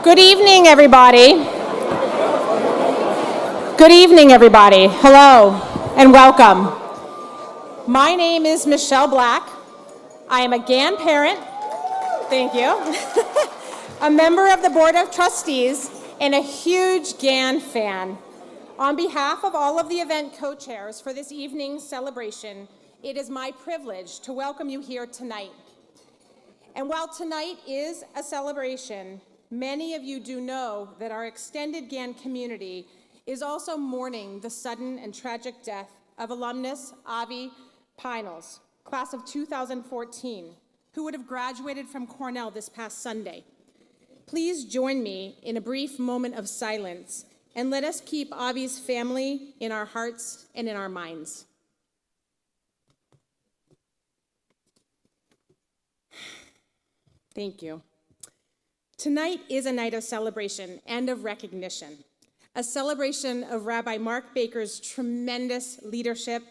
Good evening, everybody. Good evening, everybody. Hello and welcome. My name is Michelle Black. I am a GAN parent, thank you, a member of the Board of Trustees, and a huge GAN fan. On behalf of all of the event co-chairs for this evening's celebration, it is my privilege to welcome you here tonight. And while tonight is a celebration, many of you do know that our extended GAN community is also mourning the sudden and tragic death of alumnus Avi Pinels, class of 2014, who would have graduated from Cornell this past Sunday. Please join me in a brief moment of silence and let us keep Avi's family in our hearts and in our minds. Thank you. Tonight is a night of celebration and of recognition, a celebration of Rabbi Mark Baker's tremendous leadership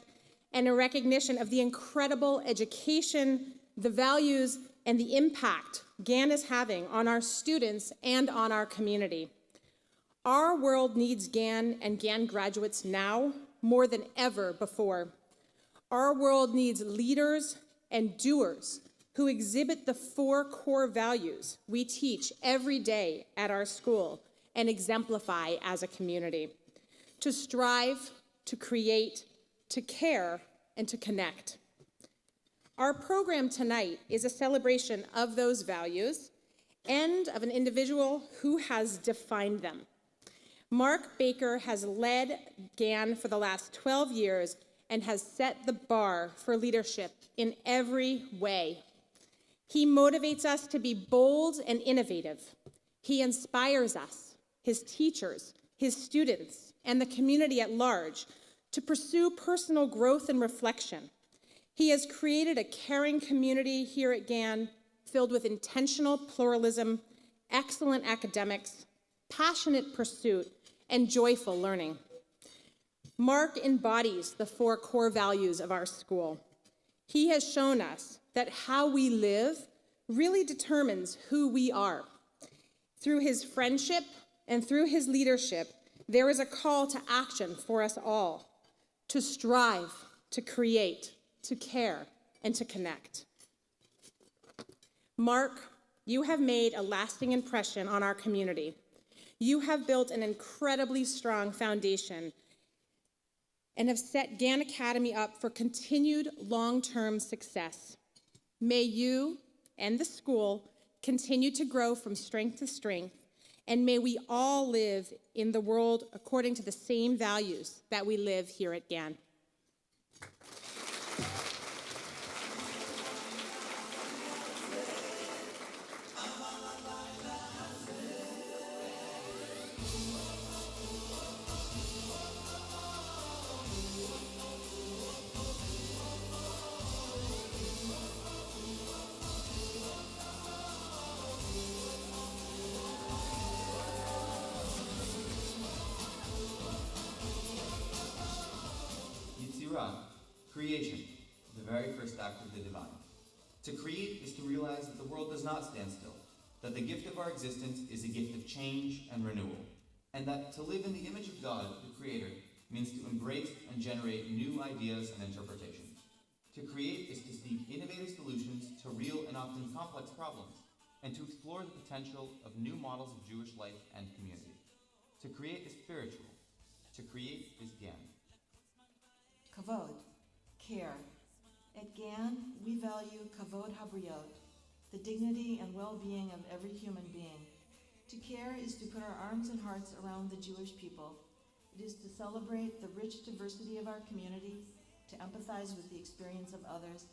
and a recognition of the incredible education, the values, and the impact GAN is having on our students and on our community. Our world needs GAN and GAN graduates now more than ever before. Our world needs leaders and doers who exhibit the 4 core values we teach every day at our school and exemplify as a community: to strive, to create, to care, and to connect. Our program tonight is a celebration of those values and of an individual who has defined them. Mark Baker has led GAN for the last 12 years and has set the bar for leadership in every way. He motivates us to be bold and innovative. He inspires us, his teachers, his students, and the community at large to pursue personal growth and reflection. He has created a caring community here at GAN filled with intentional pluralism, excellent academics, passionate pursuit, and joyful learning. Mark embodies the 4 core values of our school. He has shown us that how we live really determines who we are. Through his friendship and through his leadership, there is a call to action for us all, to strive, to create, to care, and to connect. Mark, you have made a lasting impression on our community. You have built an incredibly strong foundation and have set GAN Academy up for continued long-term success. May you and the school continue to grow from strength to strength, and may we all live in the world according to the same values that we live here at GAN. Creation, the very first act of the divine. To create is to realize that the world does not stand still, that the gift of our existence is a gift of change and renewal, and that to live in the image of God, the Creator, means to embrace and generate new ideas and interpretations. To create is to seek innovative solutions to real and often complex problems, and to explore the potential of new models of Jewish life and community. To create is spiritual. To create is GAN. Kavod, care. At GAN, we value Kavod Habriot, the dignity and well-being of every human being. To care is to put our arms and hearts around the Jewish people. It is to celebrate the rich diversity of our community, to empathize with the experience of others.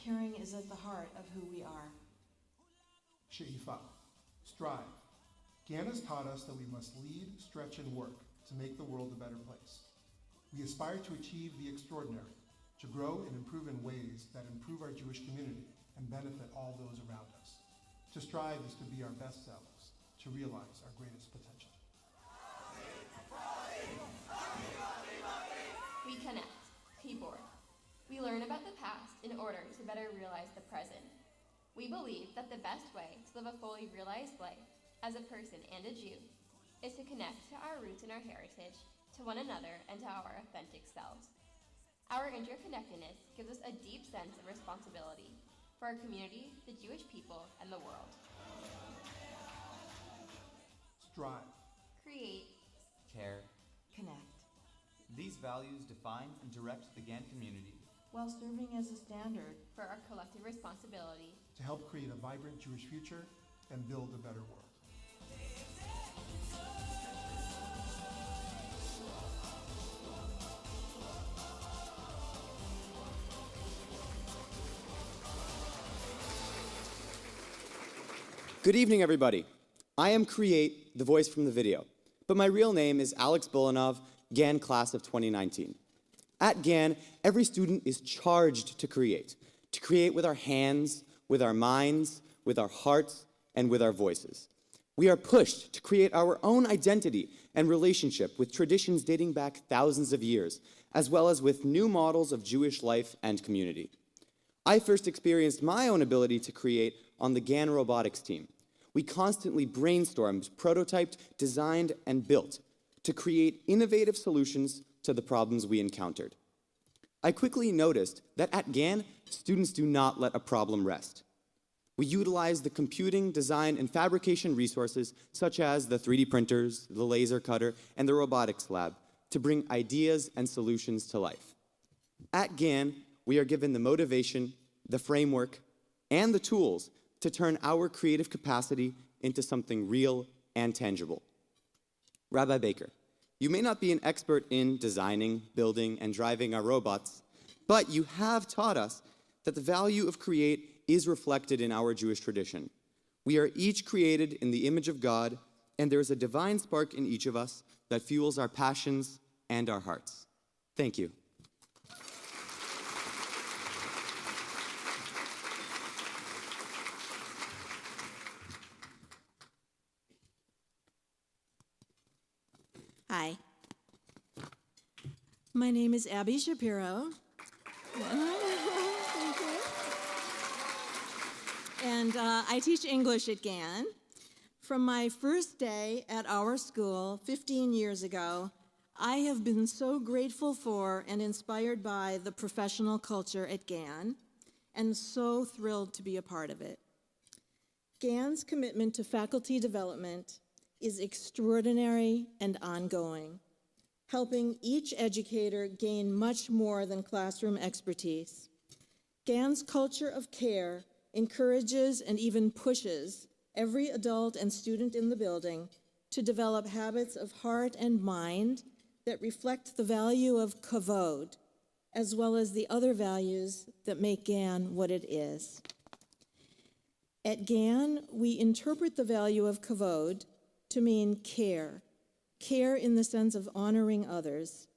Caring is at the heart of who we are. She'ifa, strive. GAN has taught us that we must lead, stretch, and work to make the world a better place. We aspire to achieve the extraordinary, to grow and improve in ways that improve our Jewish community and benefit all those around us. To strive is to be our best selves, to realize our greatest potential. We connect, keyboard. We learn about the past in order to better realize the present. We believe that the best way to live a fully realized life as a person and a Jew, is to connect to our roots and our heritage, to one another, and to our authentic selves. Our interconnectedness gives us a deep sense of responsibility for our community, the Jewish people, and the world. Strive. Create, Care. Connect, These values define and direct the GAN community while serving as a standard for our collective responsibility. To help create a vibrant Jewish future and build a better world. Good evening, everybody. I am Create, the voice from the video, but my real name is Alex Bulanov, GAN class of 2019. At GAN, every student is charged to create with our hands, with our minds, with our hearts, and with our voices. We are pushed to create our own identity and relationship with traditions dating back thousands of years, as well as with new models of Jewish life and community. I first experienced my own ability to create on the GAN robotics team. We constantly brainstormed, prototyped, designed, and built to create innovative solutions to the problems we encountered. I quickly noticed that at GAN, students do not let a problem rest. We utilize the computing, design, and fabrication resources such as the 3D printers, the laser cutter, and the robotics lab to bring ideas and solutions to life. At GAN, we are given the motivation, the framework, and the tools to turn our creative capacity into something real and tangible. Rabbi Baker, you may not be an expert in designing, building, and driving our robots, but you have taught us that the value of create is reflected in our Jewish tradition. We are each created in the image of God, and there is a divine spark in each of us that fuels our passions and our hearts. Thank you. Hi. My name is Abby Shapiro. Thank you. And I teach English at GAN. From my first day at our school 15 years ago, I have been so grateful for and inspired by the professional culture at GAN, and so thrilled to be a part of it. GAN's commitment to faculty development is extraordinary and ongoing, helping each educator gain much more than classroom expertise. GAN's culture of care encourages and even pushes every adult and student in the building to develop habits of heart and mind that reflect the value of kavod, as well as the other values that make GAN what it is. At GAN, we interpret the value of kavod to mean care. Care in the sense of honoring others,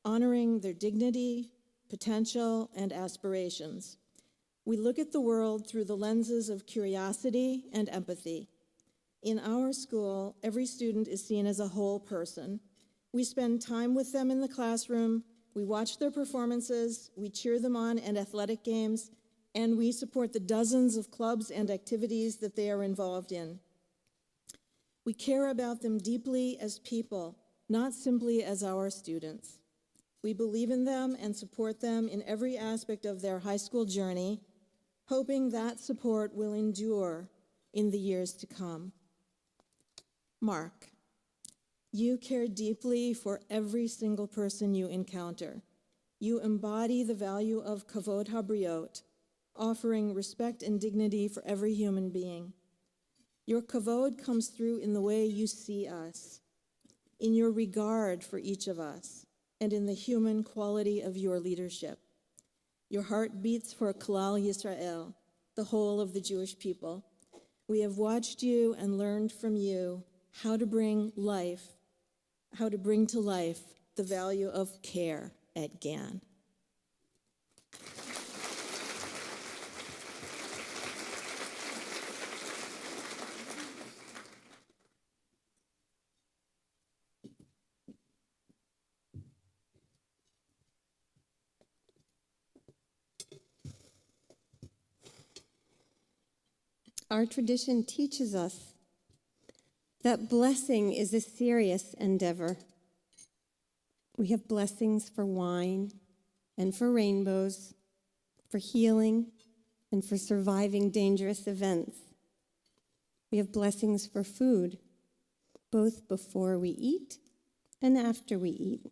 honoring their dignity, potential, and aspirations. We look at the world through the lenses of curiosity and empathy. In our school, every student is seen as a whole person. We spend time with them in the classroom, we watch their performances, we cheer them on at athletic games, and we support the dozens of clubs and activities that they are involved in. We care about them deeply as people, not simply as our students. We believe in them and support them in every aspect of their high school journey, hoping that support will endure in the years to come. Mark, you care deeply for every single person you encounter. You embody the value of kavod habriot, offering respect and dignity for every human being. Your kavod comes through in the way you see us, in your regard for each of us, and in the human quality of your leadership. Your heart beats for Klal Yisrael, the whole of the Jewish people. We have watched you and learned from you how to bring to life the value of care at GAN. Our tradition teaches us that blessing is a serious endeavor. We have blessings for wine and for rainbows, for healing and for surviving dangerous events. We have blessings for food, both before we eat and after we eat.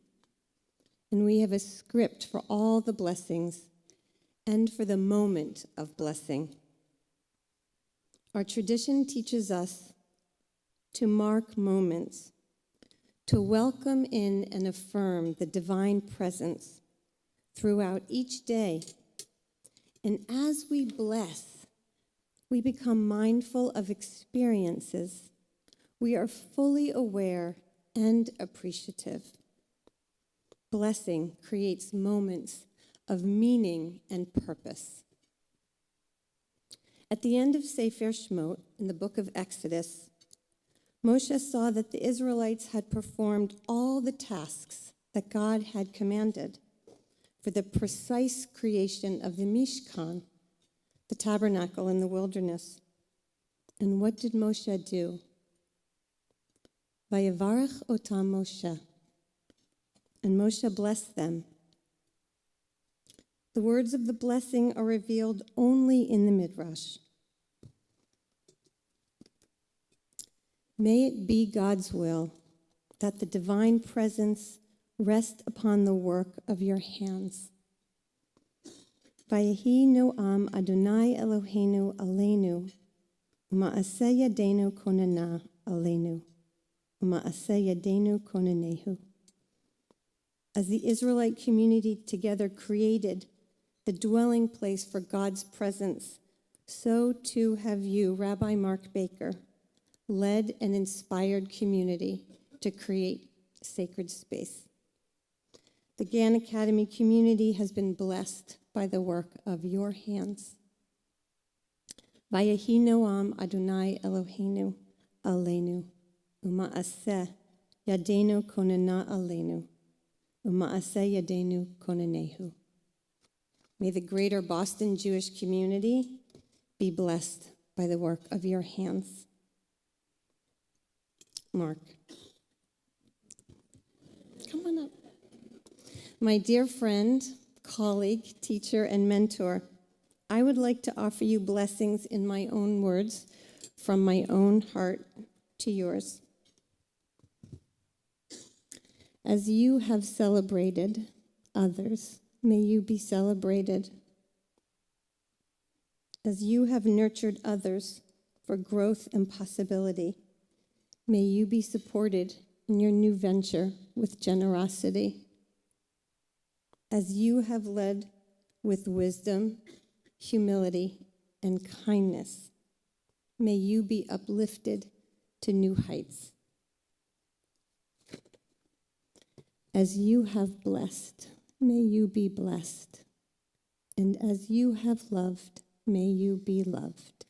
And we have a script for all the blessings and for the moment of blessing. Our tradition teaches us to mark moments, to welcome in and affirm the divine presence throughout each day. And as we bless, we become mindful of experiences. We are fully aware and appreciative. Blessing creates moments of meaning and purpose. At the end of Sefer Shemot, in the book of Exodus, Moshe saw that the Israelites had performed all the tasks that God had commanded for the precise creation of the Mishkan, the tabernacle in the wilderness. And what did Moshe do? Vayevarech otam Moshe. And Moshe blessed them. The words of the blessing are revealed only in the Midrash. May it be God's will that the divine presence rest upon the work of your hands. Vayehi noam Adonai Eloheinu aleinu, u'ma'aseh yadeinu konana aleinu, u'ma'aseh yadeinu konanehu. As the Israelite community together created the dwelling place for God's presence, so too have you, Rabbi Mark Baker, led an inspired community to create sacred space. The Gann Academy community has been blessed by the work of your hands. Vayehi noam Adonai Eloheinu aleinu, u'ma'aseh yadeinu konana aleinu, u'ma'aseh yadeinu konanehu. May the greater Boston Jewish community be blessed by the work of your hands. Mark. Come on up. My dear friend, colleague, teacher, and mentor, I would like to offer you blessings in my own words, from my own heart to yours. As you have celebrated others, may you be celebrated. As you have nurtured others for growth and possibility, may you be supported in your new venture with generosity. As you have led with wisdom, humility, and kindness, may you be uplifted to new heights. As you have blessed, may you be blessed. And as you have loved, may you be loved.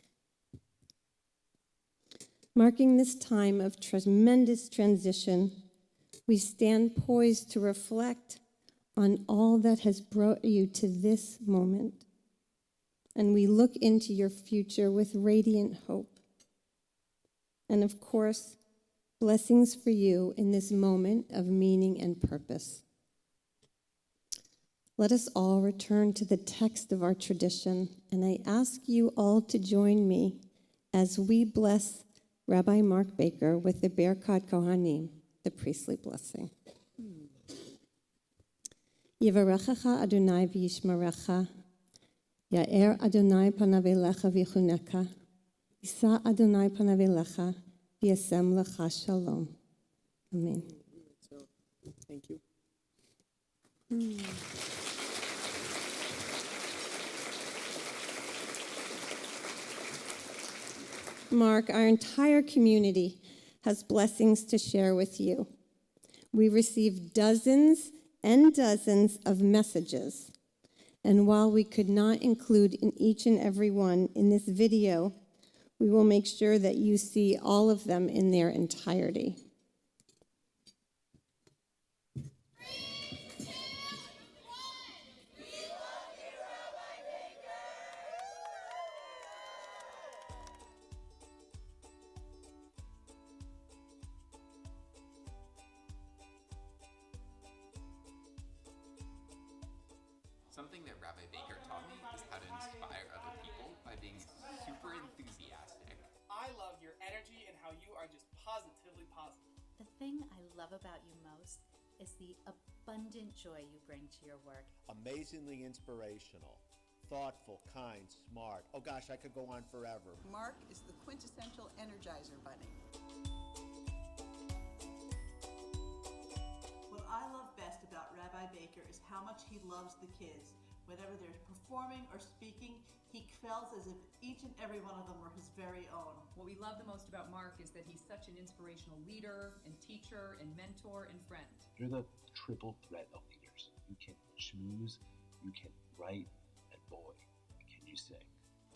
Marking this time of tremendous transition, we stand poised to reflect on all that has brought you to this moment. And we look into your future with radiant hope. And of course, blessings for you in this moment of meaning and purpose. Let us all return to the text of our tradition, and I ask you all to join me as we bless Rabbi Mark Baker with the Birkat Kohanim, the priestly blessing. Yivarechecha Adonai v'yishmerecha, Ya'er Adonai panav elecha v'yichuneka, Yisa Adonai panav elecha v'yasem lecha shalom. Amen. Thank you. Mark, our entire community has blessings to share with you. We received dozens and dozens of messages, and while we could not include in each and every one in this video, we will make sure that you see all of them in their entirety. thing that Rabbi Baker taught me is how to inspire other people by being super enthusiastic. I love your energy and how you are just positively positive. The thing I love about you most is the abundant joy you bring to your work. Amazingly inspirational, thoughtful, kind, smart. Oh gosh, I could go on forever. Mark is the quintessential Energizer Bunny. What I love best about Rabbi Baker is how much he loves the kids. Whether they're performing or speaking, he feels as if each and every one of them were his very own. What we love the most about Mark is that he's such an inspirational leader and teacher and mentor and friend. You're the triple threat of leaders. You can schmooze, you can write, and boy, can you sing.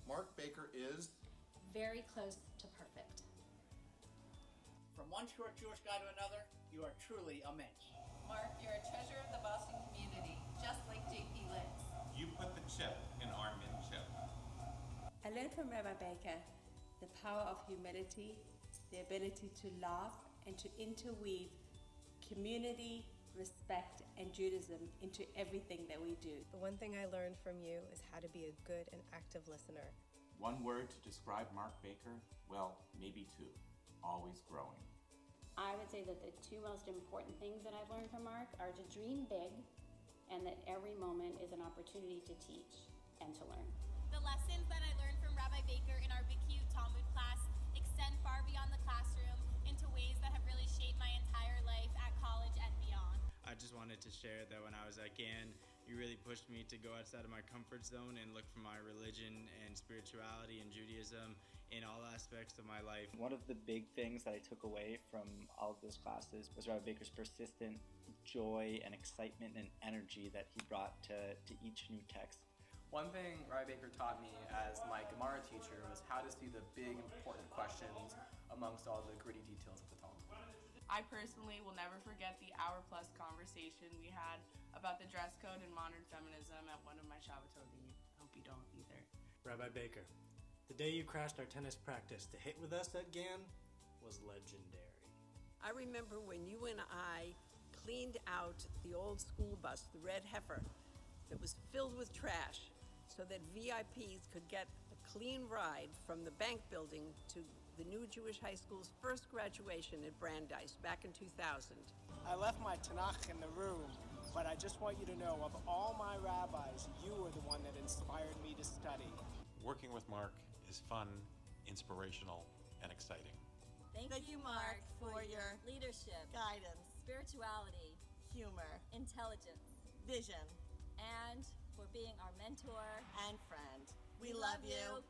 Mark Baker is Very close to perfect. From one short Jewish guy to another, you are truly a mensch. Mark, you're a treasure of the Boston community, just like J.P. Litz. You put the chip in Armin chip. I learned from Rabbi Baker the power of humility, the ability to laugh and to interweave community, respect, and Judaism into everything that we do. The one thing I learned from you is how to be a good and active listener. One word to describe Mark Baker? Well, maybe two. Always growing. I would say that the two most important things that I've learned from Mark are to dream big and that every moment is an opportunity to teach and to learn. The lessons that I learned from Rabbi Baker in our Big Cute Talmud class extend far beyond the classroom into ways that have really shaped my entire life at college and beyond. I just wanted to share that when I was at GAN, you really pushed me to go outside of my comfort zone and look for my religion and spirituality and Judaism in all aspects of my life. One of the big things that I took away from all of those classes was Rabbi Baker's persistent joy and excitement and energy that he brought to each new text. One thing Rabbi Baker taught me as my Gemara teacher was how to see the big important questions amongst all the gritty details of the Talmud. I personally will never forget the hour-plus conversation we had about the dress code and modern feminism at one of my Shabbatogim. I hope you don't either. Rabbi Baker, the day you crashed our tennis practice to hit with us at GAN was legendary. I remember when you and I cleaned out the old school bus, the Red Heifer, that was filled with trash so that VIPs could get a clean ride from the bank building to the new Jewish high school's first graduation at Brandeis back in 2000. I left my Tanakh in the room, but I just want you to know, of all my rabbis, you were the one that inspired me to study. Working with Mark is fun, inspirational, and exciting. Thank you, Mark, for your leadership, guidance, spirituality, humor, intelligence, vision, and for being our mentor and friend. We love you.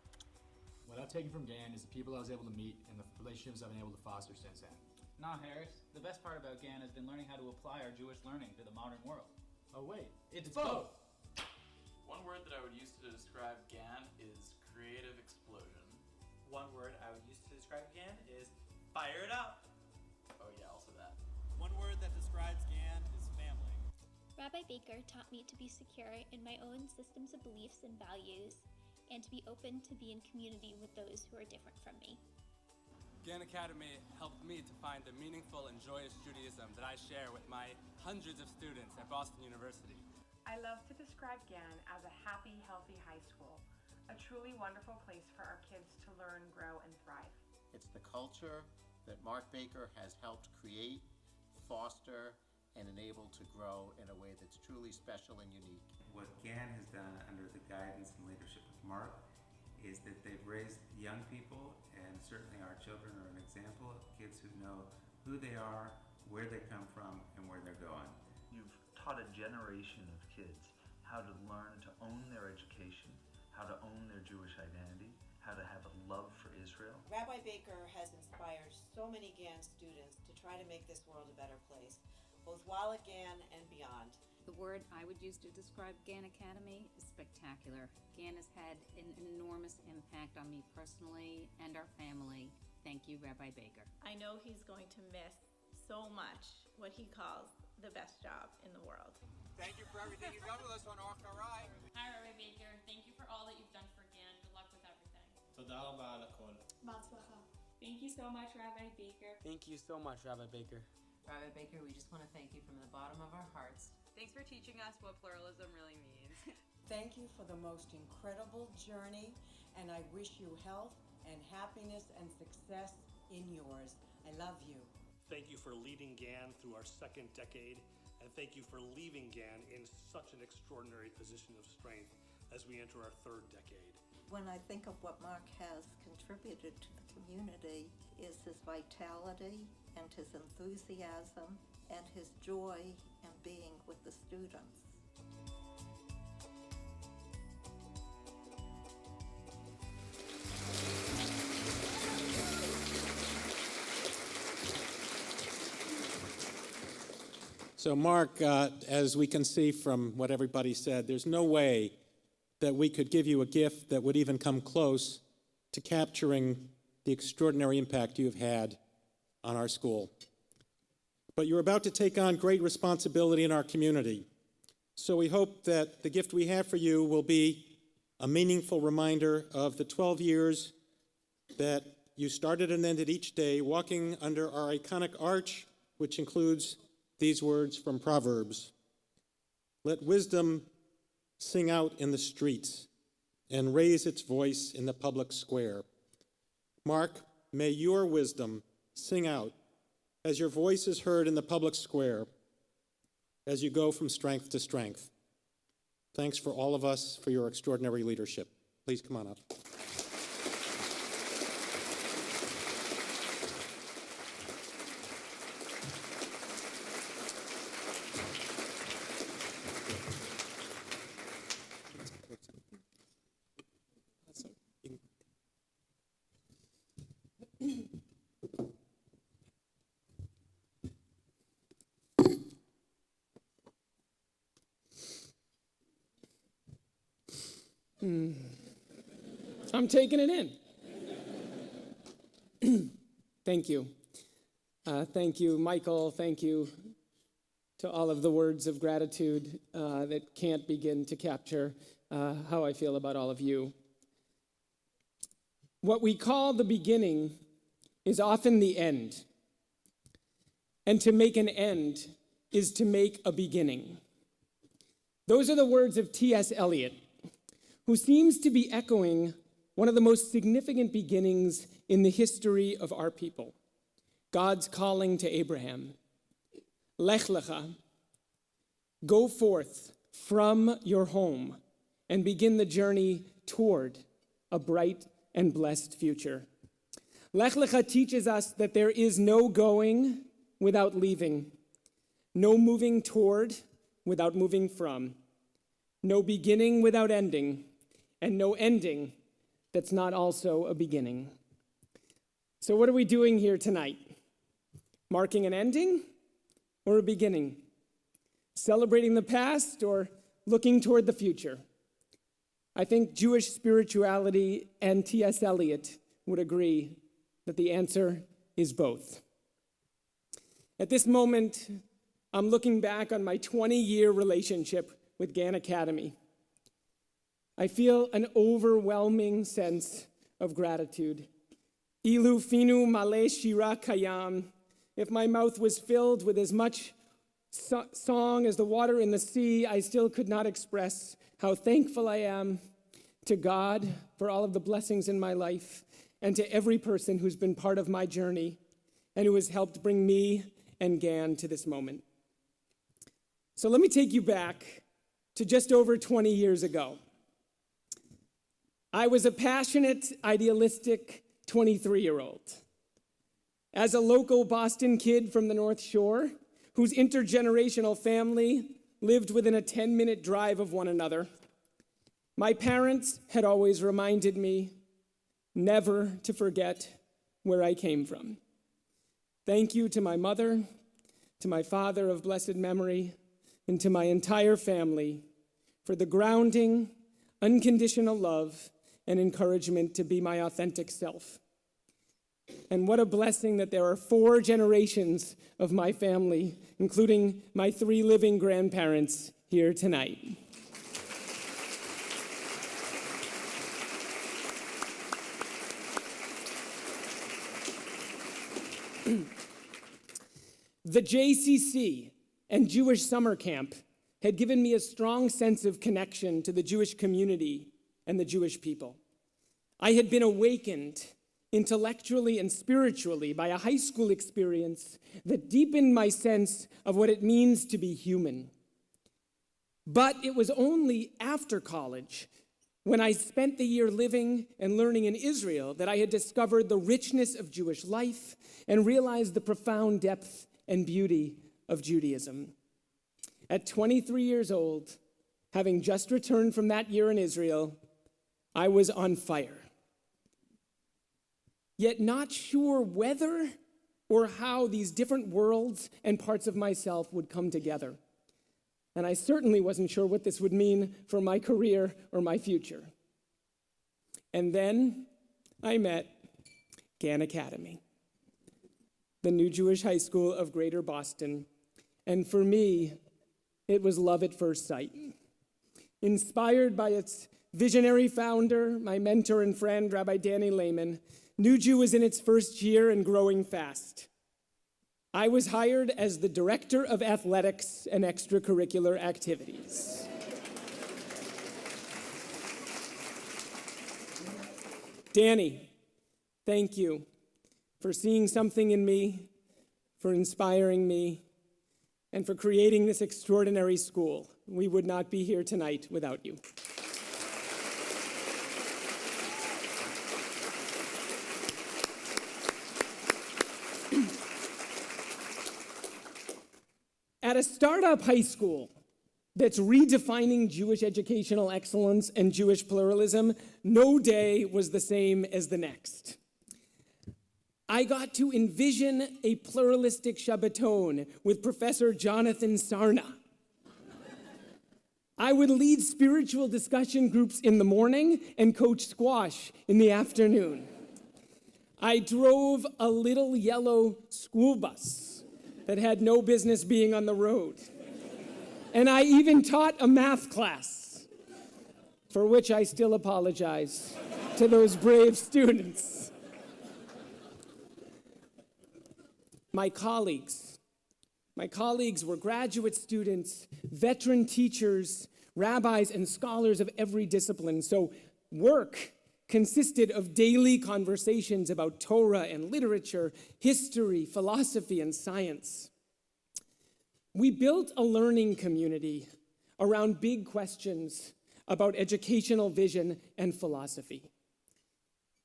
What I've taken from GAN is the people I was able to meet and the relationships I've been able to foster since then. Nah, Harris. The best part about GAN has been learning how to apply our Jewish learning to the modern world. Oh wait, it's both! One word that I would use to describe GAN is creative explosion. One word I would use to describe GAN is fire it up! Oh yeah, also that. One word that describes GAN is family. Rabbi Baker taught me to be secure in my own systems of beliefs and values, and to be open to be in community with those who are different from me. GAN Academy helped me to find the meaningful and joyous Judaism that I share with my hundreds of students at Boston University. I love to describe GAN as a happy, healthy high school, a truly wonderful place for our kids to learn, grow, and thrive. It's the culture that Mark Baker has helped create, foster, and enable to grow in a way that's truly special and unique. What GAN has done under the guidance and leadership of Mark is that they've raised young people, and certainly our children are an example of kids who know who they are, where they come from, and where they're going. You've taught a generation of kids how to learn to own their education, how to own their Jewish identity, how to have a love for Israel. Rabbi Baker has inspired so many GAN students to try to make this world a better place, both while at GAN and beyond. The word I would use to describe GAN Academy is spectacular. GAN has had an enormous impact on me personally and our family. Thank you, Rabbi Baker. I know he's going to miss so much what he calls the best job in the world. Thank you for everything you've done with us on Orch Arai. Hi, Rabbi Baker. Thank you for all that you've done for GAN. Good luck with everything. Toda rabba al hakol. B'atzlacha. Thank you so much, Rabbi Baker. Thank you so much, Rabbi Baker. Rabbi Baker, we just want to thank you from the bottom of our hearts. Thanks for teaching us what pluralism really means. Thank you for the most incredible journey, and I wish you health and happiness and success in yours. I love you. Thank you for leading GAN through our second decade, and thank you for leaving GAN in such an extraordinary position of strength as we enter our third decade. When I think of what Mark has contributed to the community, is his vitality and his enthusiasm and his joy in being with the students. So Mark, as we can see from what everybody said, there's no way that we could give you a gift that would even come close to capturing the extraordinary impact you've had on our school. But you're about to take on great responsibility in our community. So we hope that the gift we have for you will be a meaningful reminder of the 12 years that you started and ended each day walking under our iconic arch, which includes these words from Proverbs. Let wisdom sing out in the streets and raise its voice in the public square. Mark, may your wisdom sing out as your voice is heard in the public square as you go from strength to strength. Thanks for all of us for your extraordinary leadership. Please come on up. I'm taking it in. Thank you. Thank you, Michael. Thank you to all of the words of gratitude that can't begin to capture how I feel about all of you. What we call the beginning is often the end. And to make an end is to make a beginning. Those are the words of T.S. Eliot, who seems to be echoing one of the most significant beginnings in the history of our people, God's calling to Abraham. Lech lecha, go forth from your home and begin the journey toward a bright and blessed future. Lech lecha teaches us that there is no going without leaving, no moving toward without moving from, no beginning without ending, and no ending that's not also a beginning. So what are we doing here tonight? Marking an ending or a beginning? Celebrating the past or looking toward the future? I think Jewish spirituality and T.S. Eliot would agree that the answer is both. At this moment, I'm looking back on my 20-year relationship with GAN Academy. I feel an overwhelming sense of gratitude. Ilu finu male shira kayam. If my mouth was filled with as much song as the water in the sea, I still could not express how thankful I am to God for all of the blessings in my life and to every person who's been part of my journey and who has helped bring me and GAN to this moment. So let me take you back to just over 20 years ago. I was a passionate, idealistic 23-year-old. As a local Boston kid from the North Shore, whose intergenerational family lived within a 10-minute drive of one another, my parents had always reminded me never to forget where I came from. Thank you to my mother, to my father of blessed memory, and to my entire family for the grounding, unconditional love and encouragement to be my authentic self. And what a blessing that there are 4 generations of my family, including my 3 living grandparents, here tonight. The JCC and Jewish Summer Camp had given me a strong sense of connection to the Jewish community and the Jewish people. I had been awakened intellectually and spiritually by a high school experience that deepened my sense of what it means to be human. But it was only after college, when I spent the year living and learning in Israel, that I had discovered the richness of Jewish life and realized the profound depth and beauty of Judaism. At 23 years old, having just returned from that year in Israel, I was on fire. Yet not sure whether or how these different worlds and parts of myself would come together. And I certainly wasn't sure what this would mean for my career or my future. And then I met Gann Academy, the new Jewish high school of Greater Boston. And for me, it was love at first sight. Inspired by its visionary founder, my mentor and friend, Rabbi Danny Lehman, New Jew was in its first year and growing fast. I was hired as the director of athletics and extracurricular activities. Danny, thank you for seeing something in me, for inspiring me, and for creating this extraordinary school. We would not be here tonight without you. At a startup high school that's redefining Jewish educational excellence and Jewish pluralism, no day was the same as the next. I got to envision a pluralistic Shabbaton with Professor Jonathan Sarna. I would lead spiritual discussion groups in the morning and coach squash in the afternoon. I drove a little yellow school bus that had no business being on the road. And I even taught a math class, for which I still apologize to those brave students. My colleagues were graduate students, veteran teachers, rabbis, and scholars of every discipline. So work consisted of daily conversations about Torah and literature, history, philosophy, and science. We built a learning community around big questions about educational vision and philosophy.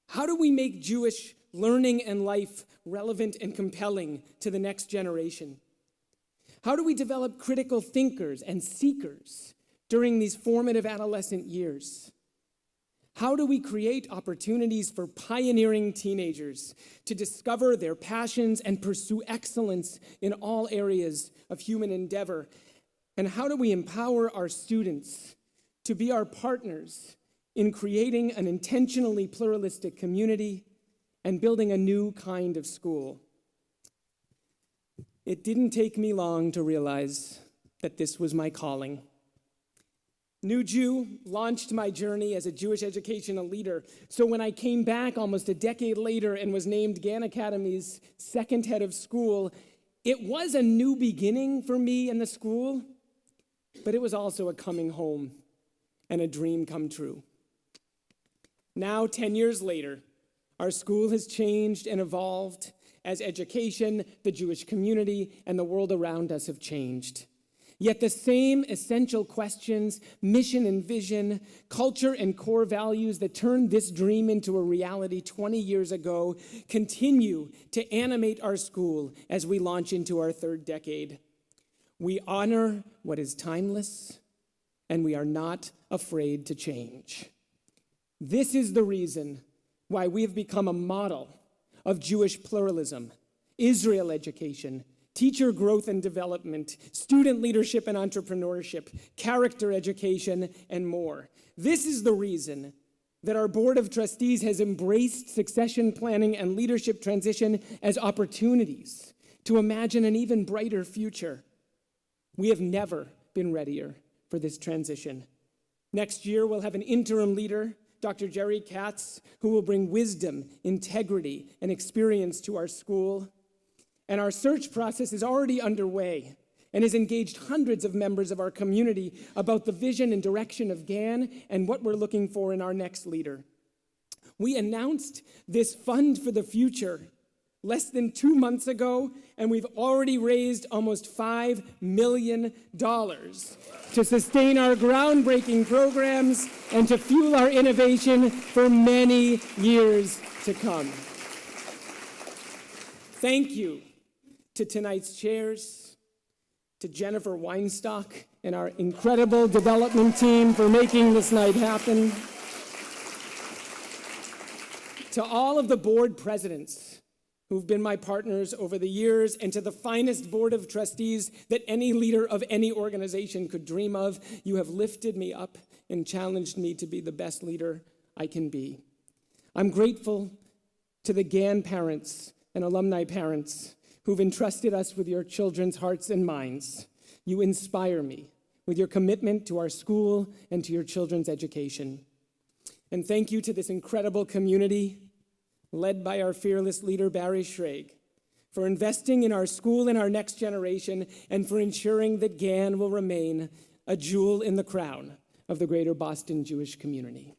How do we make Jewish learning and life relevant and compelling to the next generation? How do we develop critical thinkers and seekers during these formative adolescent years? How do we create opportunities for pioneering teenagers to discover their passions and pursue excellence in all areas of human endeavor? And how do we empower our students to be our partners in creating an intentionally pluralistic community and building a new kind of school? It didn't take me long to realize that this was my calling. New Jew launched my journey as a Jewish educational leader. So when I came back almost a decade later and was named Gann Academy's second head of school, it was a new beginning for me and the school, but it was also a coming home and a dream come true. Now, 10 years later, our school has changed and evolved as education, the Jewish community, and the world around us have changed. Yet the same essential questions, mission and vision, culture and core values that turned this dream into a reality 20 years ago continue to animate our school as we launch into our third decade. We honor what is timeless, and we are not afraid to change. This is the reason why we have become a model of Jewish pluralism, Israel education, teacher growth and development, student leadership and entrepreneurship, character education, and more. This is the reason that our Board of Trustees has embraced succession planning and leadership transition as opportunities to imagine an even brighter future. We have never been readier for this transition. Next year, we'll have an interim leader, Dr. Jerry Katz, who will bring wisdom, integrity, and experience to our school. And our search process is already underway and has engaged hundreds of members of our community about the vision and direction of GAN and what we're looking for in our next leader. We announced this Fund for the Future less than 2 months ago, and we've already raised almost $5 million to sustain our groundbreaking programs and to fuel our innovation for many years to come. Thank you to tonight's chairs, to Jennifer Weinstock and our incredible development team for making this night happen, to all of the board presidents who've been my partners over the years, and to the finest board of trustees that any leader of any organization could dream of. You have lifted me up and challenged me to be the best leader I can be. I'm grateful to the GAN parents and alumni parents who've entrusted us with your children's hearts and minds. You inspire me with your commitment to our school and to your children's education. And thank you to this incredible community, led by our fearless leader, Barry Schrage, for investing in our school and our next generation, and for ensuring that GAN will remain a jewel in the crown of the greater Boston Jewish community.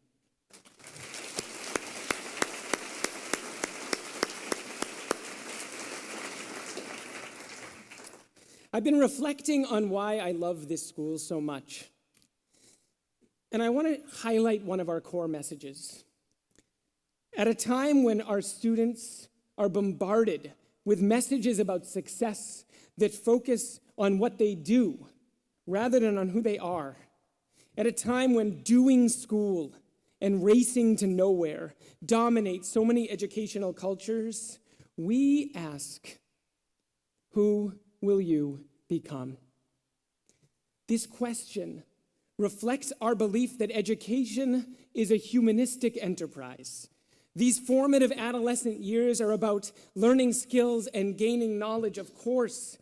I've been reflecting on why I love this school so much. And I want to highlight one of our core messages. At a time when our students are bombarded with messages about success that focus on what they do rather than on who they are, at a time when doing school and racing to nowhere dominate so many educational cultures, we ask, who will you become? This question reflects our belief that education is a humanistic enterprise. These formative adolescent years are about learning skills and gaining knowledge, of course,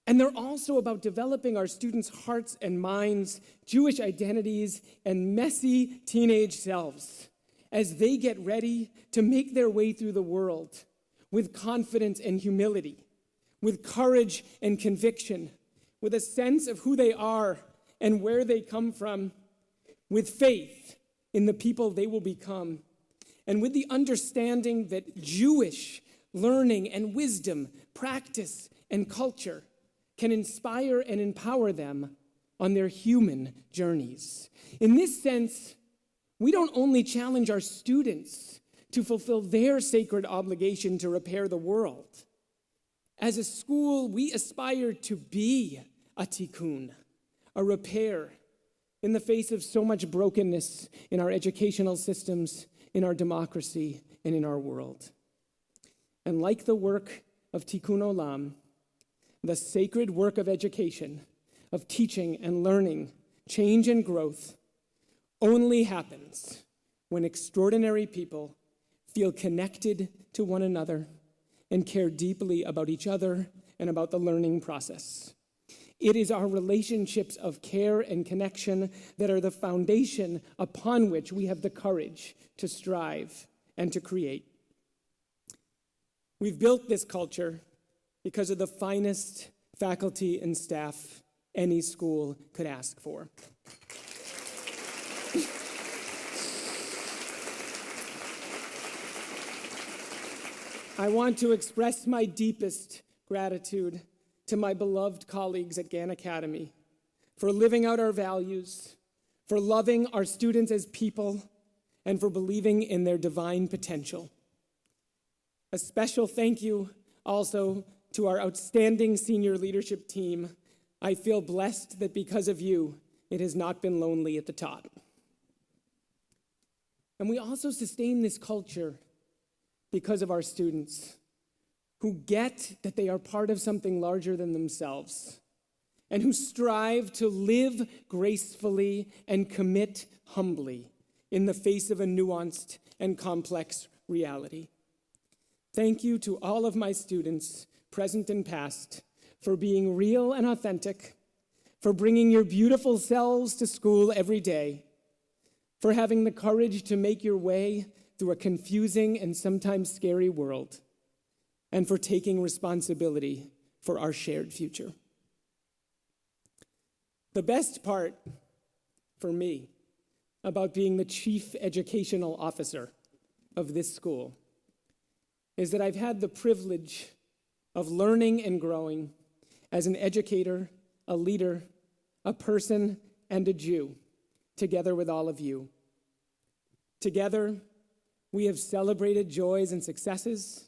and they're also about developing our students' hearts and minds, Jewish identities, and messy teenage selves as they get ready to make their way through the world with confidence and humility, with courage and conviction, with a sense of who they are and where they come from, with faith in the people they will become, and with the understanding that Jewish learning and wisdom, practice and culture can inspire and empower them on their human journeys. In this sense, we don't only challenge our students to fulfill their sacred obligation to repair the world. As a school, we aspire to be a tikkun, a repair, in the face of so much brokenness in our educational systems, in our democracy, and in our world. And like the work of Tikkun Olam, the sacred work of education, of teaching and learning, change and growth, only happens when extraordinary people feel connected to one another and care deeply about each other and about the learning process. It is our relationships of care and connection that are the foundation upon which we have the courage to strive and to create. We've built this culture because of the finest faculty and staff any school could ask for. I want to express my deepest gratitude to my beloved colleagues at GAN Academy for living out our values, for loving our students as people, and for believing in their divine potential. A special thank you also to our outstanding senior leadership team. I feel blessed that because of you, it has not been lonely at the top. And we also sustain this culture because of our students, who get that they are part of something larger than themselves, and who strive to live gracefully and commit humbly in the face of a nuanced and complex reality. Thank you to all of my students, present and past, for being real and authentic, for bringing your beautiful selves to school every day, for having the courage to make your way through a confusing and sometimes scary world, and for taking responsibility for our shared future. The best part for me about being the Chief Educational Officer of this school is that I've had the privilege of learning and growing as an educator, a leader, a person, and a Jew, together with all of you. Together, we have celebrated joys and successes,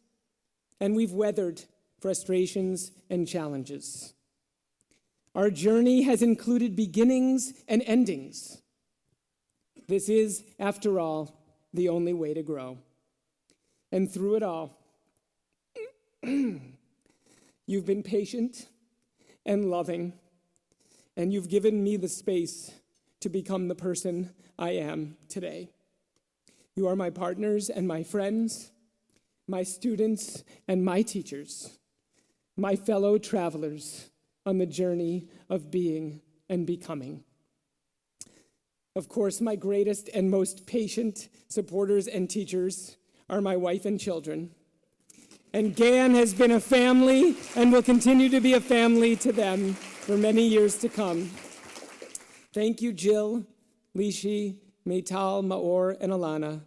and we've weathered frustrations and challenges. Our journey has included beginnings and endings. This is, after all, the only way to grow. And through it all, you've been patient and loving, and you've given me the space to become the person I am today. You are my partners and my friends, my students and my teachers, my fellow travelers on the journey of being and becoming. Of course, my greatest and most patient supporters and teachers are my wife and children. And GAN has been a family and will continue to be a family to them for many years to come. Thank you, Jill, Lishi, Meital, Maor, and Alana,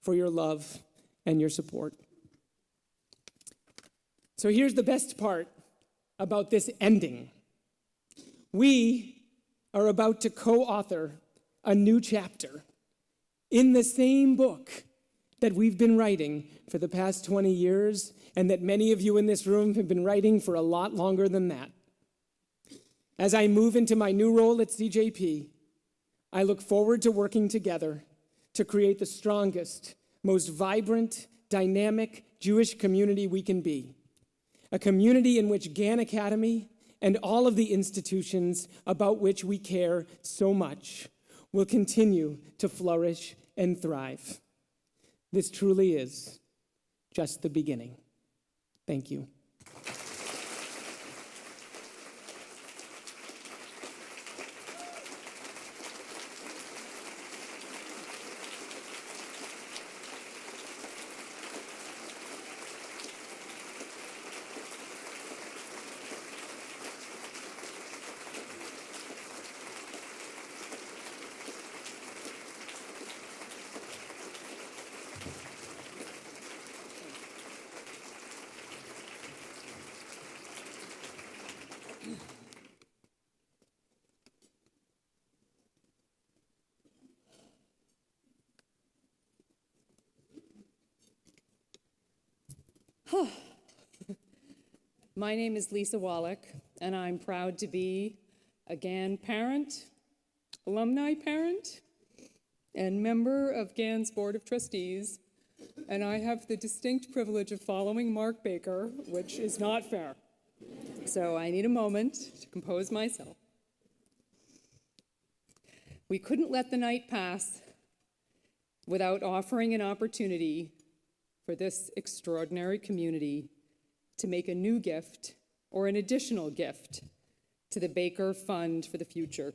for your love and your support. So here's the best part about this ending. We are about to co-author a new chapter in the same book that we've been writing for the past 20 years and that many of you in this room have been writing for a lot longer than that. As I move into my new role at CJP, I look forward to working together to create the strongest, most vibrant, dynamic Jewish community we can be. A community in which GAN Academy and all of the institutions about which we care so much will continue to flourish and thrive. This truly is just the beginning. Thank you. My name is Lisa Wallach, and I'm proud to be a GAN parent, alumni parent, and member of GAN's Board of Trustees, and I have the distinct privilege of following Mark Baker, which is not fair. So I need a moment to compose myself. We couldn't let the night pass without offering an opportunity for this extraordinary community to make a new gift or an additional gift to the Baker Fund for the Future.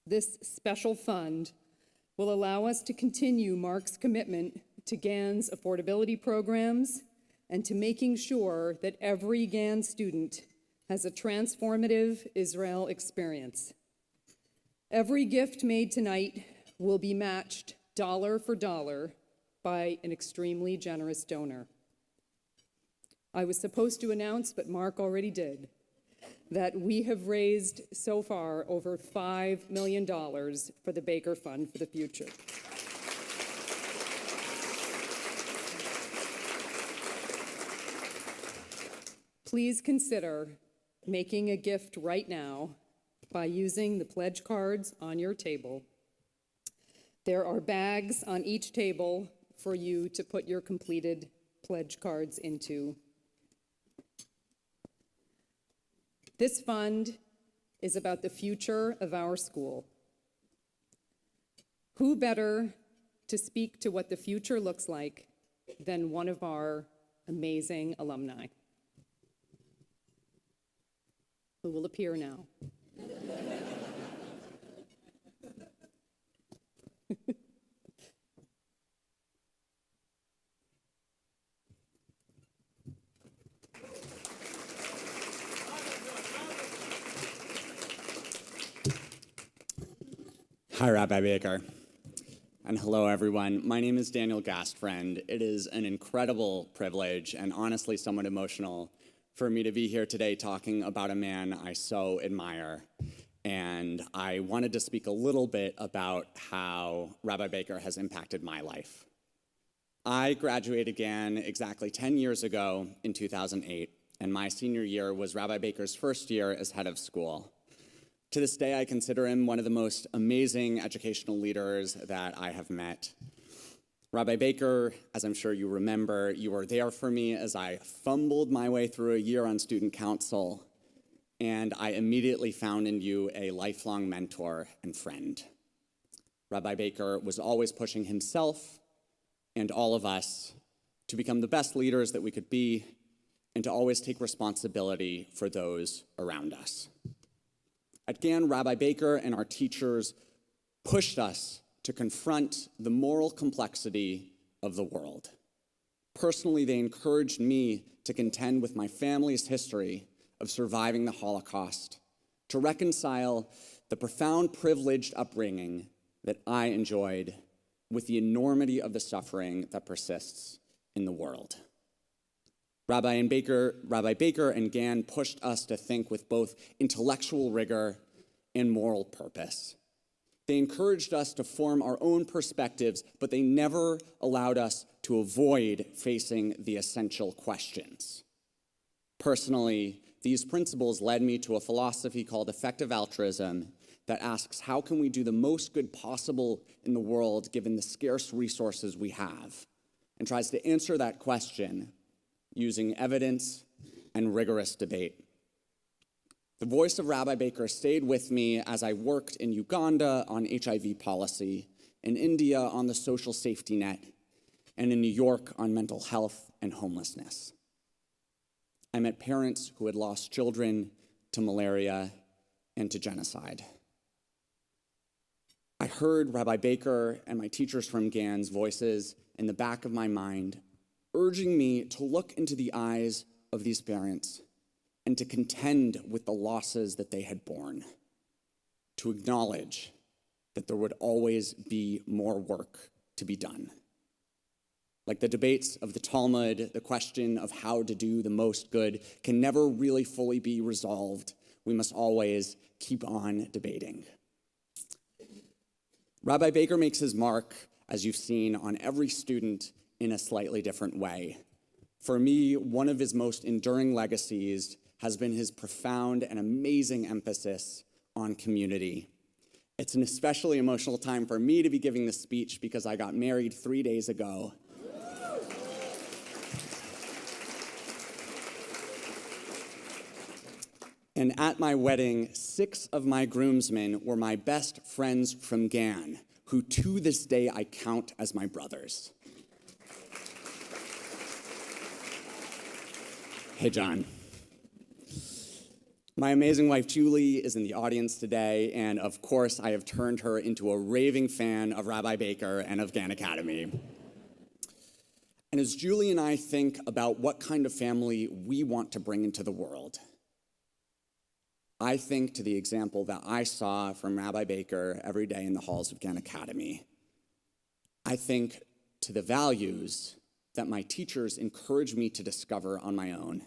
This special fund will allow us to continue Mark's commitment to GAN's affordability programs and to making sure that every GAN student has a transformative Israel experience. Every gift made tonight will be matched dollar for dollar by an extremely generous donor. I was supposed to announce, but Mark already did, that we have raised so far over $5 million for the Baker Fund for the Future. Please consider making a gift right now by using the pledge cards on your table. There are bags on each table for you to put your completed pledge cards into. This fund is about the future of our school. Who better to speak to what the future looks like than one of our amazing alumni, who will appear now. Hi, Rabbi Baker. And hello, everyone. My name is Daniel Gastfriend. It is an incredible privilege and honestly somewhat emotional for me to be here today talking about a man I so admire. And I wanted to speak a little bit about how Rabbi Baker has impacted my life. I graduated again exactly 10 years ago in 2008, and my senior year was Rabbi Baker's first year as head of school. To this day, I consider him one of the most amazing educational leaders that I have met. Rabbi Baker, as I'm sure you remember, you were there for me as I fumbled my way through a year on student council, and I immediately found in you a lifelong mentor and friend. Rabbi Baker was always pushing himself and all of us to become the best leaders that we could be and to always take responsibility for those around us. At GAN, Rabbi Baker and our teachers pushed us to confront the moral complexity of the world. Personally, they encouraged me to contend with my family's history of surviving the Holocaust, to reconcile the profound privileged upbringing that I enjoyed with the enormity of the suffering that persists in the world. Rabbi Baker and GAN pushed us to think with both intellectual rigor and moral purpose. They encouraged us to form our own perspectives, but they never allowed us to avoid facing the essential questions. Personally, these principles led me to a philosophy called effective altruism that asks, how can we do the most good possible in the world given the scarce resources we have? And tries to answer that question using evidence and rigorous debate. The voice of Rabbi Baker stayed with me as I worked in Uganda on HIV policy, in India on the social safety net, and in New York on mental health and homelessness. I met parents who had lost children to malaria and to genocide. I heard Rabbi Baker and my teachers from GAN's voices in the back of my mind, urging me to look into the eyes of these parents and to contend with the losses that they had borne, to acknowledge that there would always be more work to be done. Like the debates of the Talmud, the question of how to do the most good can never really fully be resolved. We must always keep on debating. Rabbi Baker makes his mark, as you've seen, on every student in a slightly different way. For me, one of his most enduring legacies has been his profound and amazing emphasis on community. It's an especially emotional time for me to be giving this speech because I got married 3 days ago. And at my wedding, 6 of my groomsmen were my best friends from GAN, who to this day I count as my brothers. Hey, John. My amazing wife, Julie, is in the audience today, and of course, I have turned her into a raving fan of Rabbi Baker and of GAN Academy. And as Julie and I think about what kind of family we want to bring into the world, I think to the example that I saw from Rabbi Baker every day in the halls of GAN Academy. I think to the values that my teachers encouraged me to discover on my own.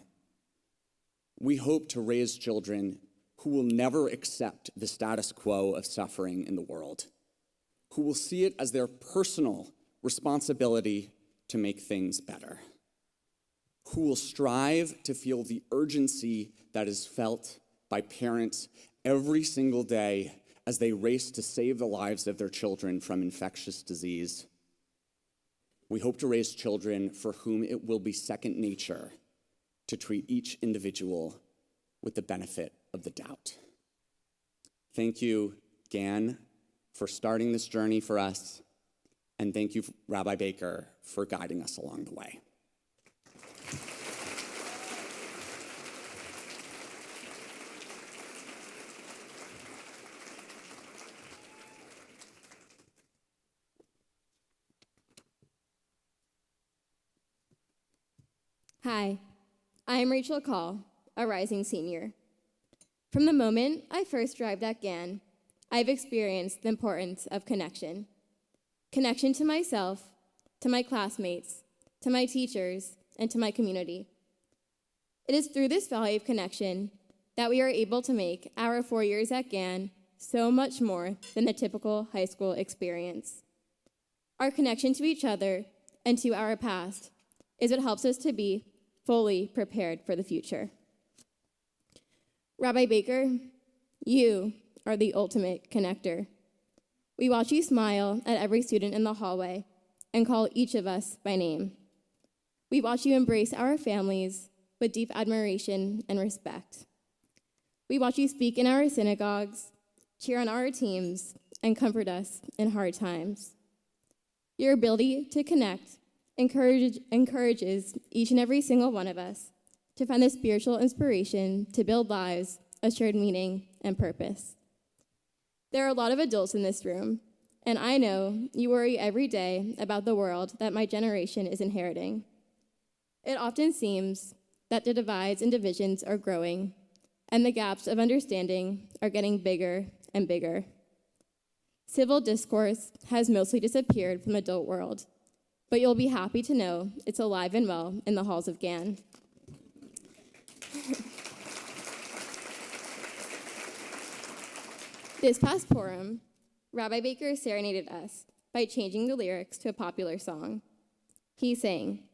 We hope to raise children who will never accept the status quo of suffering in the world, who will see it as their personal responsibility to make things better, who will strive to feel the urgency that is felt by parents every single day as they race to save the lives of their children from infectious disease. We hope to raise children for whom it will be second nature to treat each individual with the benefit of the doubt. Thank you, GAN, for starting this journey for us, and thank you, Rabbi Baker, for guiding us along the way. Hi, I am Rachel Call, a rising senior. From the moment I first arrived at GAN, I've experienced the importance of connection. Connection to myself, to my classmates, to my teachers, and to my community. It is through this value of connection that we are able to make our 4 years at GAN so much more than the typical high school experience. Our connection to each other and to our past is what helps us to be fully prepared for the future. Rabbi Baker, you are the ultimate connector. We watch you smile at every student in the hallway and call each of us by name. We watch you embrace our families with deep admiration and respect. We watch you speak in our synagogues, cheer on our teams, and comfort us in hard times. Your ability to connect encourages each and every single one of us to find the spiritual inspiration to build lives of shared meaning and purpose. There are a lot of adults in this room, and I know you worry every day about the world that my generation is inheriting. It often seems that the divides and divisions are growing, and the gaps of understanding are getting bigger and bigger. Civil discourse has mostly disappeared from the adult world, but you'll be happy to know it's alive and well in the halls of GAN. This past Purim, Rabbi Baker serenaded us by changing the lyrics to a popular song. He sang,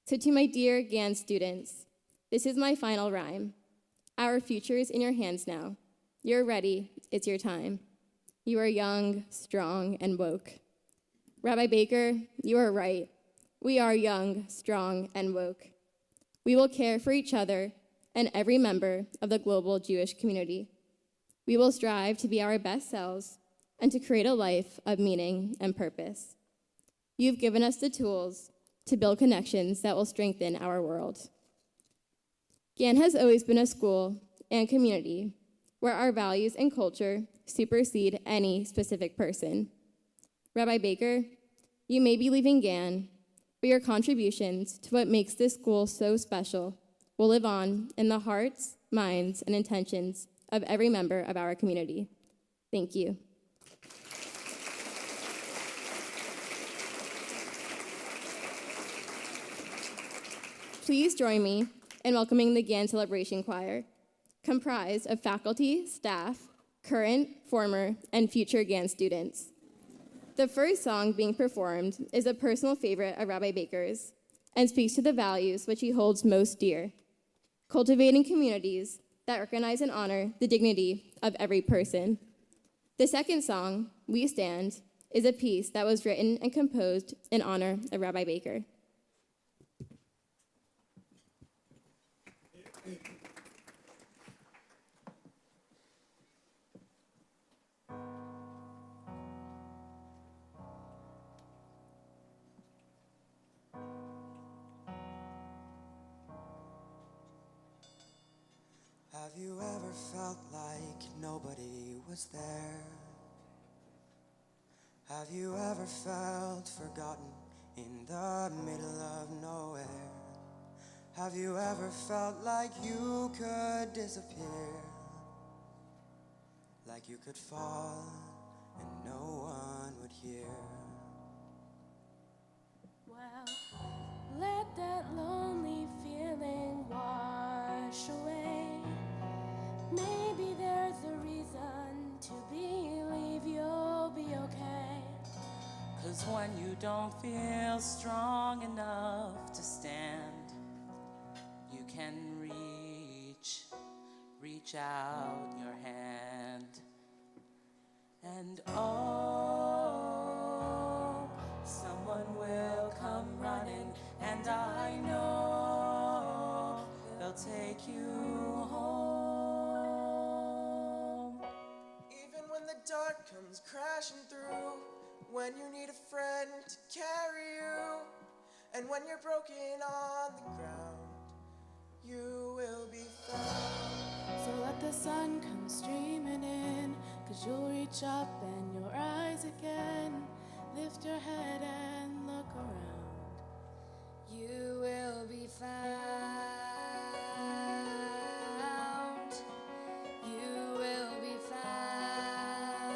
"So to my dear GAN students, this is my final rhyme. Our future is in your hands now. You're ready, it's your time. You are young, strong, and woke." Rabbi Baker, you are right. We are young, strong, and woke. We will care for each other and every member of the global Jewish community. We will strive to be our best selves and to create a life of meaning and purpose. You've given us the tools to build connections that will strengthen our world. GAN has always been a school and community where our values and culture supersede any specific person. Rabbi Baker, you may be leaving GAN, but your contributions to what makes this school so special will live on in the hearts, minds, and intentions of every member of our community. Thank you. Please join me in welcoming the GAN Celebration Choir, comprised of faculty, staff, current, former, and future GAN students. The first song being performed is a personal favorite of Rabbi Baker's and speaks to the values which he holds most dear, cultivating communities that recognize and honor the dignity of every person. The second song, "We Stand," is a piece that was written and composed in honor of Rabbi Baker. Have you ever felt like nobody was there? Have you ever felt forgotten in the middle of nowhere? Have you ever felt like you could disappear? Like you could fall and no one would hear? Well, let that lonely feeling wash away. Maybe there's a reason to believe you'll be okay. 'Cause when you don't feel strong enough to stand, you can reach out your hand. And oh, someone will come running, and I know they'll take you home. Even when the dark comes crashing through, when you need a friend to carry you, and when you're broken on the ground, you will be found. So let the sun come streaming in, 'cause you'll reach up and you'll rise again. Lift your head and look around. You will be found. You will be found.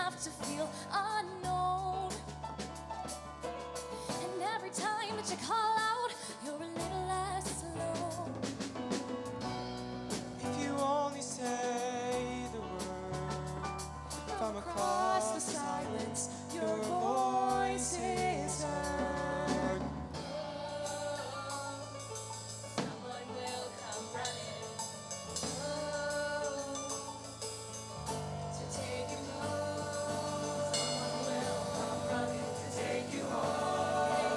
enough to feel unknown. And every time that you call out, you're a little less alone. If you only say the word from across the silence, your voice is heard. Someone will come running to take you home. Someone will come running to take you home.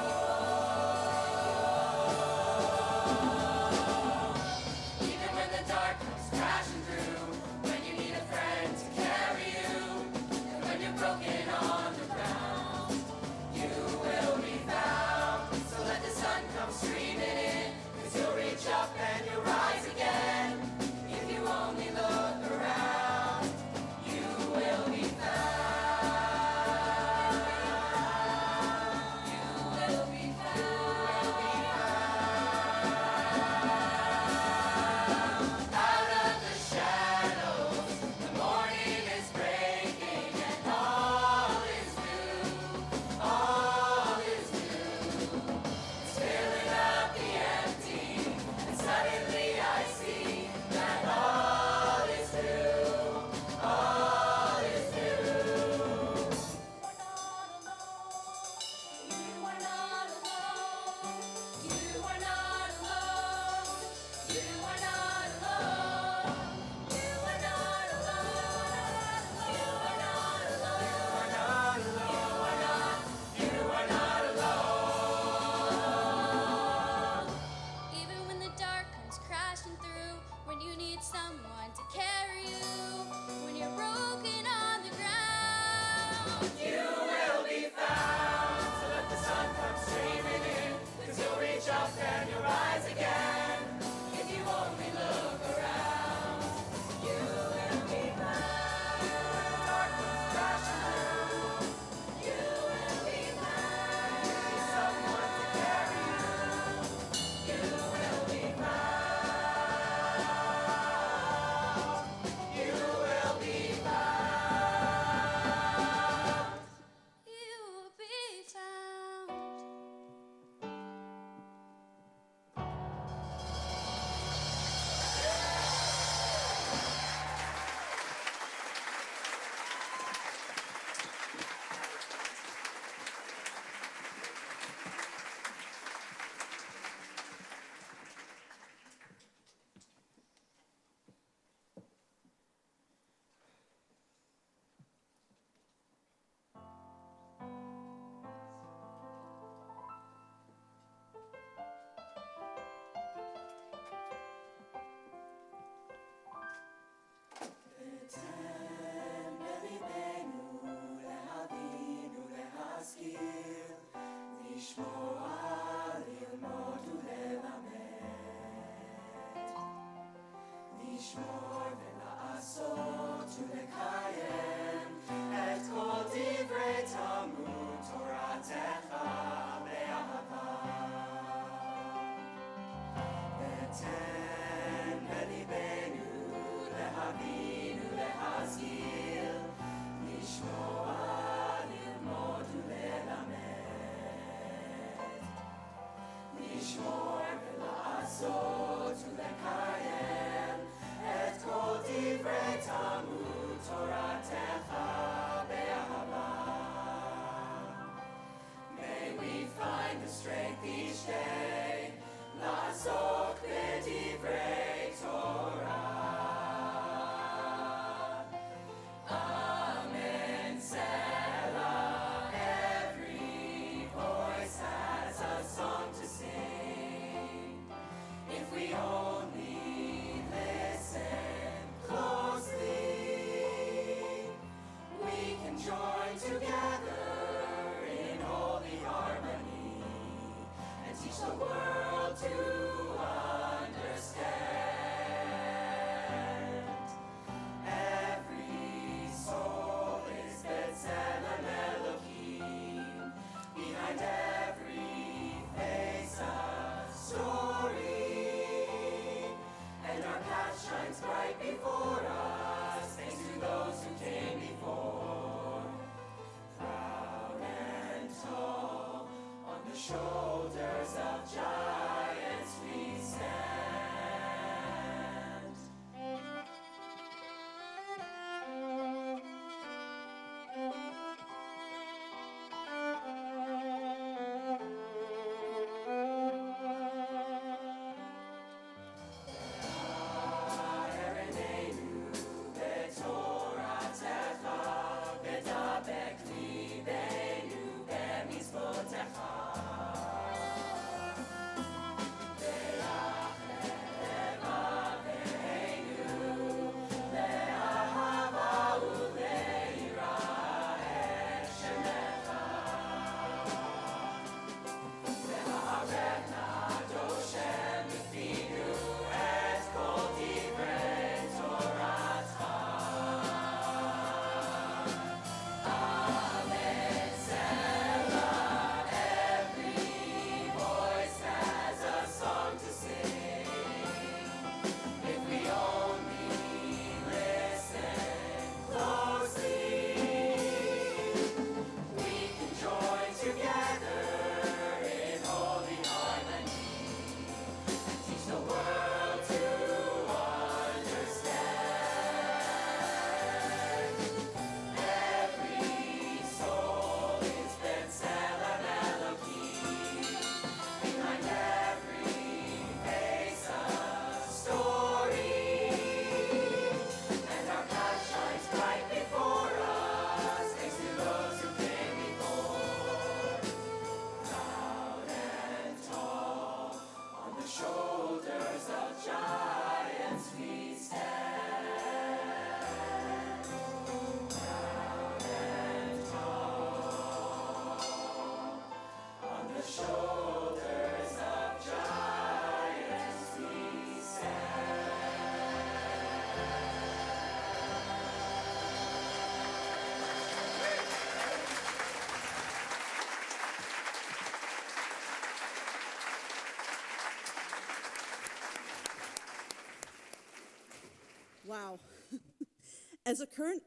As a current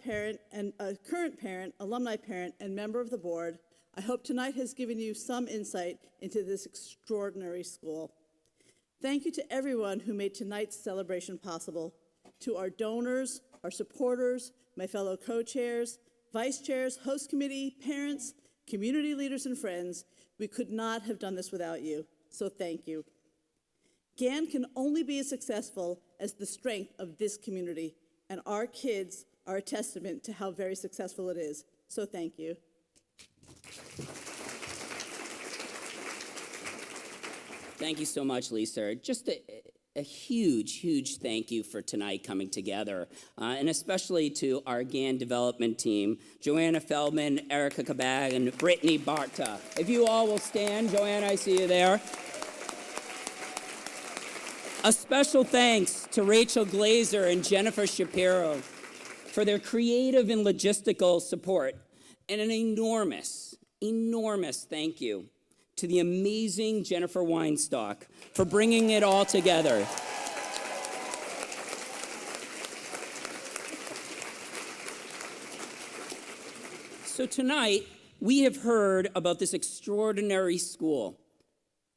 parent, alumni parent, and member of the board, I hope tonight has given you some insight into this extraordinary school. Thank you to everyone who made tonight's celebration possible, to our donors, our supporters, my fellow co-chairs, vice chairs, host committee, parents, community leaders, and friends. We could not have done this without you, so thank you. GAN can only be as successful as the strength of this community, and our kids are a testament to how very successful it is, so thank you. Thank you so much, Lisa. Just a huge, huge thank you for tonight coming together, and especially to our GAN development team, Joanna Feldman, Erica Kabag, and Brittany Barta. If you all will stand, Joanna, I see you there. A special thanks to Rachel Glazer and Jennifer Shapiro for their creative and logistical support, and an enormous, enormous thank you to the amazing Jennifer Weinstock for bringing it all together. So tonight, we have heard about this extraordinary school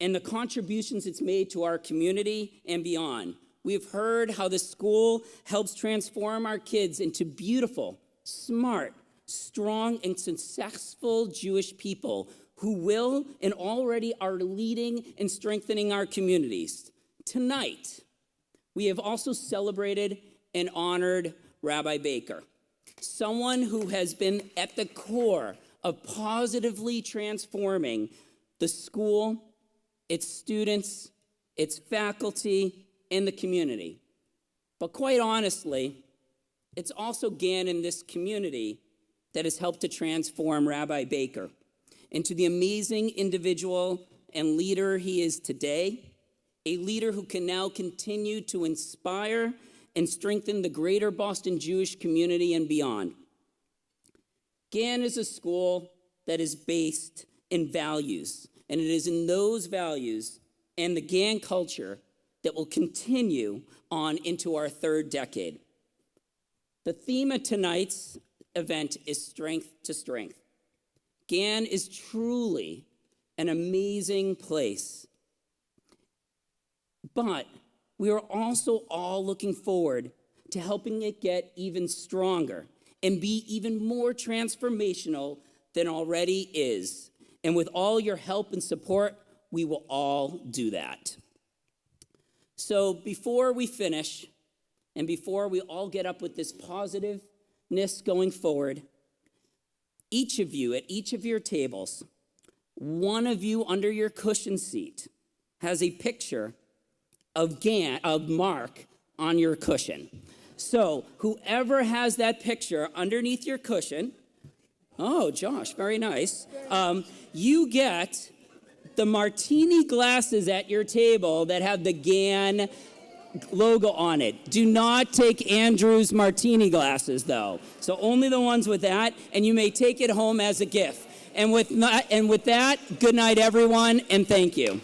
and the contributions it's made to our community and beyond. We have heard how the school helps transform our kids into beautiful, smart, strong, and successful Jewish people who will and already are leading and strengthening our communities. Tonight, we have also celebrated and honored Rabbi Baker, someone who has been at the core of positively transforming the school, its students, its faculty, and the community. But quite honestly, it's also GAN in this community that has helped to transform Rabbi Baker into the amazing individual and leader he is today, a leader who can now continue to inspire and strengthen the greater Boston Jewish community and beyond. GAN is a school that is based in values, and it is in those values and the GAN culture that will continue on into our third decade. The theme of tonight's event is Strength to Strength. GAN is truly an amazing place. But we are also all looking forward to helping it get even stronger and be even more transformational than already is. And with all your help and support, we will all do that. So before we finish, and before we all get up with this positiveness going forward, each of you at each of your tables, one of you under your cushion seat has a picture of Mark on your cushion. So whoever has that picture underneath your cushion, oh, Josh, very nice, you get the martini glasses at your table that have the GAN logo on it. Do not take Andrew's martini glasses, though. So only the ones with that, and you may take it home as a gift. And with that, good night, everyone, and thank you.